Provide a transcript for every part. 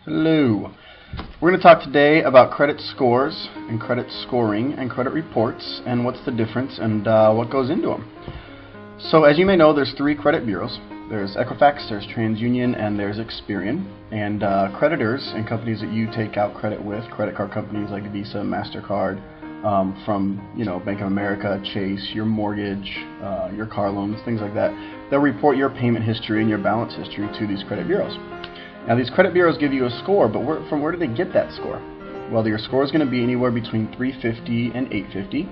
Hello. We're going to talk today about credit scores and credit scoring and credit reports and what's the difference and what goes into them. So as you may know, there's three credit bureaus. There's Equifax, there's TransUnion, and there's Experian. And creditors and companies that you take out credit with, credit card companies like Visa, MasterCard, from Bank of America, Chase, your mortgage, your car loans, things like that, they'll report your payment history and your balance history to these credit bureaus. Now these credit bureaus give you a score, but from where do they get that score? Well, your score is going to be anywhere between 350 and 850.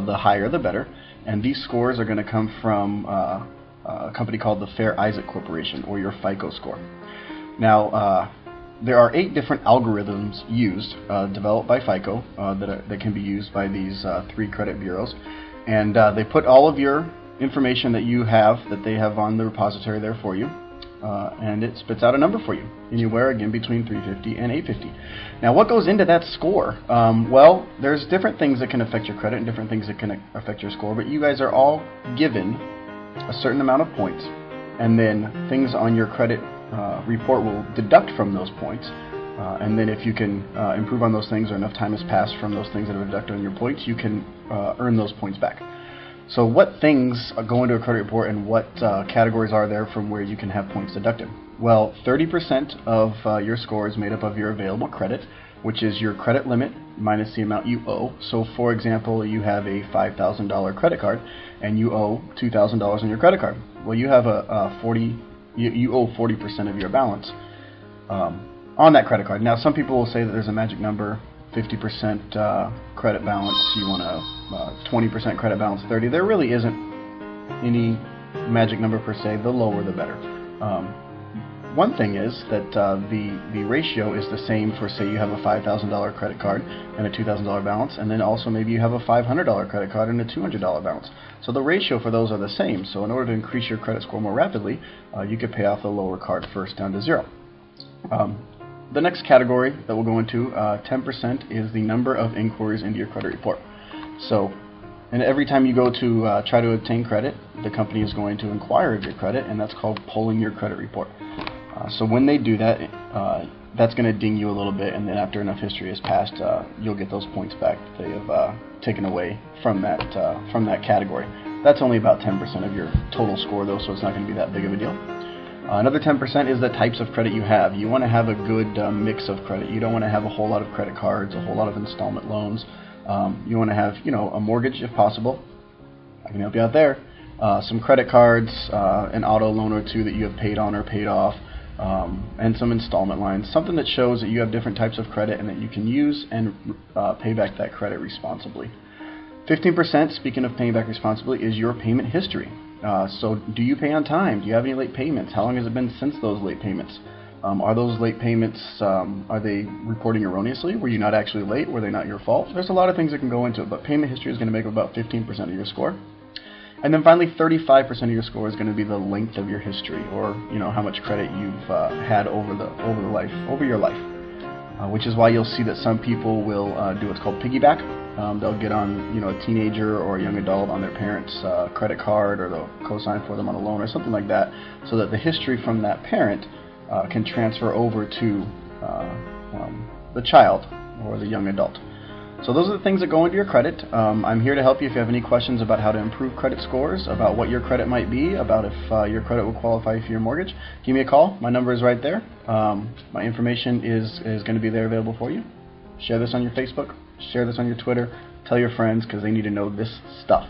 The higher the better. And these scores are going to come from a company called the Fair Isaac Corporation, or your FICO score. Now, there are 8 different algorithms used, developed by FICO, that can be used by these 3 credit bureaus. And they put all of your information that you have, that they have on the repository there for you. And it spits out a number for you, anywhere again between 350 and 850. Now, what goes into that score? Well, there's different things that can affect your credit and different things that can affect your score, but you guys are all given a certain amount of points, and then things on your credit report will deduct from those points. And then if you can improve on those things, or enough time has passed from those things that are deducted on your points, you can earn those points back. So what things go into a credit report, and what categories are there from where you can have points deducted? Well, 30% of your score is made up of your available credit, which is your credit limit minus the amount you owe. So for example, you have a $5,000 credit card and you owe $2,000 on your credit card. Well, you have you owe 40% of your balance on that credit card. Now some people will say that there's a magic number, 50% credit balance, you want a 20% credit balance, 30. There really isn't any magic number per se. The lower the better. One thing is that the ratio is the same for, say, you have a $5,000 credit card and a $2,000 balance, and then also maybe you have a $500 credit card and a $200 balance. So the ratio for those are the same. So in order to increase your credit score more rapidly, you could pay off the lower card first down to 0. The next category that we'll go into, 10%, is the number of inquiries into your credit report. So, and every time you go to try to obtain credit, the company is going to inquire of your credit, and that's called pulling your credit report. So when they do that, that's going to ding you a little bit, and then after enough history has passed, you'll get those points back that they have taken away from that category. That's only about 10% of your total score, though, so it's not going to be that big of a deal. Another 10% is the types of credit you have. You want to have a good mix of credit. You don't want to have a whole lot of credit cards, a whole lot of installment loans. You want to have, a mortgage if possible. I can help you out there. Some credit cards, an auto loan or two that you have paid on or paid off, and some installment lines. Something that shows that you have different types of credit and that you can use and pay back that credit responsibly. 15%, speaking of paying back responsibly, is your payment history. So do you pay on time? Do you have any late payments? How long has it been since those late payments? Are those late payments, are they reporting erroneously? Were you not actually late? Were they not your fault? There's a lot of things that can go into it, but payment history is going to make up about 15% of your score. And then finally, 35% of your score is going to be the length of your history, or how much credit you've had over your life. Which is why you'll see that some people will do what's called piggyback. They'll get on, a teenager or a young adult on their parents' credit card, or they'll co-sign for them on a loan or something like that, so that the history from that parent can transfer over to the child or the young adult. So those are the things that go into your credit. I'm here to help you if you have any questions about how to improve credit scores, about what your credit might be, about if your credit will qualify for your mortgage. Give me a call. My number is right there. My information is going to be there available for you. Share this on your Facebook. Share this on your Twitter. Tell your friends, because they need to know this stuff.